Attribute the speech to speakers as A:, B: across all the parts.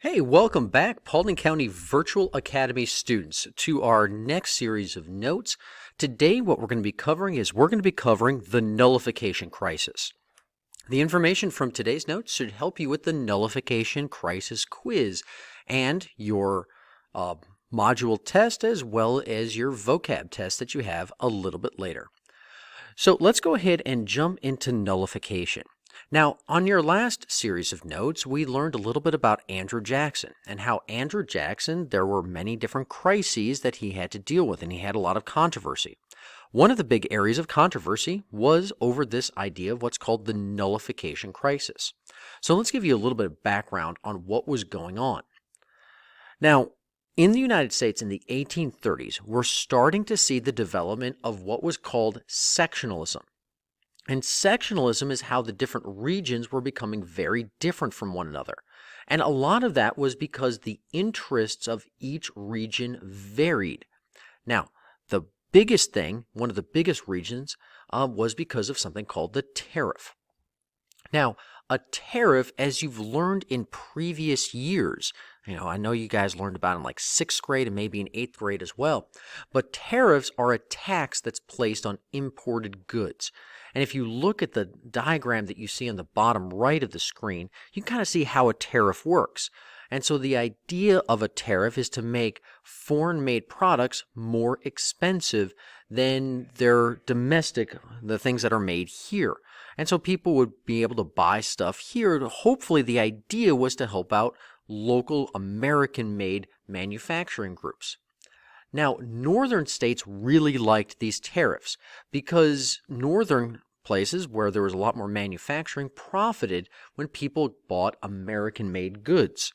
A: Hey, welcome back, Paulding County Virtual Academy students, to our next series of notes. Today, what we're going to be covering is the nullification crisis. The information from today's notes should help you with the nullification crisis quiz and your module test, as well as your vocab test that you have a little bit later. So let's go ahead and jump into nullification. Now, on your last series of notes, we learned a little bit about Andrew Jackson and how Andrew Jackson, there were many different crises that he had to deal with, and he had a lot of controversy. One of the big areas of controversy was over this idea of what's called the nullification crisis. So let's give you a little bit of background on what was going on. Now, in the United States in the 1830s, we're starting to see the development of what was called sectionalism. And sectionalism is how the different regions were becoming very different from one another. And a lot of that was because the interests of each region varied. Now, the biggest thing, one of the biggest regions, was because of something called the tariff. Now, a tariff, as you've learned in previous years, I know you guys learned about it in like 6th grade and maybe in 8th grade as well, but tariffs are a tax that's placed on imported goods. And if you look at the diagram that you see on the bottom right of the screen, you can kind of see how a tariff works. And so the idea of a tariff is to make foreign-made products more expensive than their domestic, the things that are made here. And so people would be able to buy stuff here. Hopefully the idea was to help out local American-made manufacturing groups. Now, northern states really liked these tariffs because northern places where there was a lot more manufacturing profited when people bought American-made goods.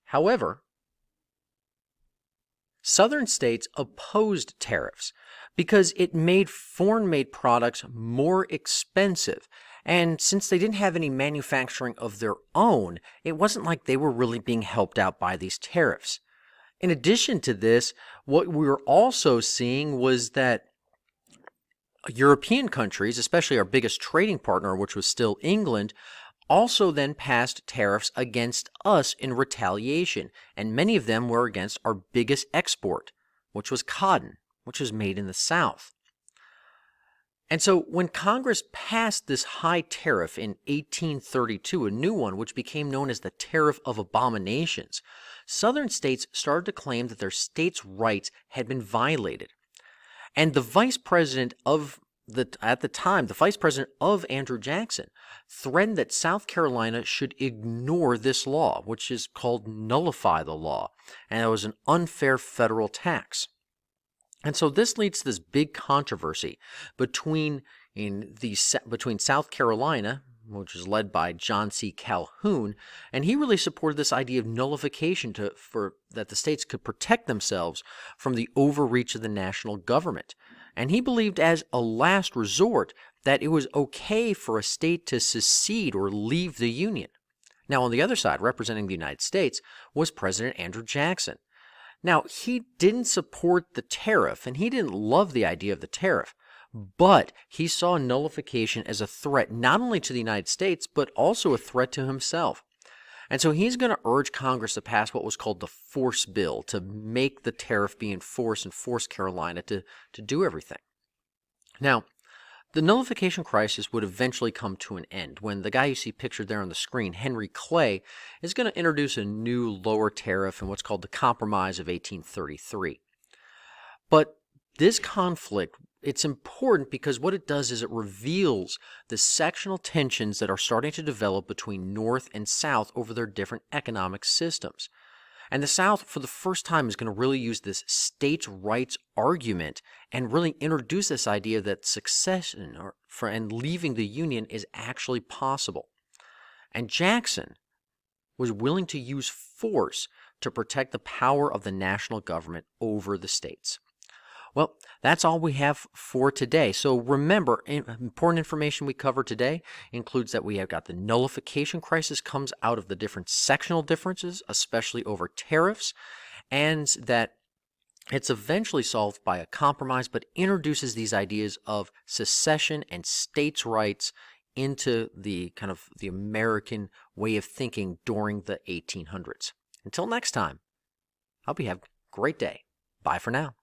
A: However, southern states opposed tariffs because it made foreign-made products more expensive. And since they didn't have any manufacturing of their own, it wasn't like they were really being helped out by these tariffs. In addition to this, what we were also seeing was that European countries, especially our biggest trading partner, which was still England, also then passed tariffs against us in retaliation, and many of them were against our biggest export, which was cotton, which was made in the South. And so when Congress passed this high tariff in 1832, a new one which became known as the Tariff of Abominations, Southern states started to claim that their states' rights had been violated. And the vice president of at the time, the vice president of Andrew Jackson, threatened that South Carolina should ignore this law, which is called nullify the law, and it was an unfair federal tax. And so this leads to this big controversy between South Carolina, which is led by John C. Calhoun, and he really supported this idea of nullification that the states could protect themselves from the overreach of the national government. And he believed as a last resort that it was okay for a state to secede or leave the Union. Now, on the other side, representing the United States, was President Andrew Jackson. Now, he didn't support the tariff, and he didn't love the idea of the tariff, but he saw nullification as a threat not only to the United States, but also a threat to himself. And so he's going to urge Congress to pass what was called the Force Bill to make the tariff be enforced and force Carolina to do everything. Now, the nullification crisis would eventually come to an end when the guy you see pictured there on the screen, Henry Clay, is going to introduce a new lower tariff in what's called the Compromise of 1833. But this conflict, it's important because what it does is it reveals the sectional tensions that are starting to develop between North and South over their different economic systems. And the South, for the first time, is going to really use this states' rights argument and really introduce this idea that secession and leaving the Union is actually possible. And Jackson was willing to use force to protect the power of the national government over the states. Well, that's all we have for today. So remember, important information we covered today includes that we have got the nullification crisis comes out of the different sectional differences, especially over tariffs, and that it's eventually solved by a compromise, but introduces these ideas of secession and states' rights into the kind of the American way of thinking during the 1800s. Until next time, I hope you have a great day. Bye for now.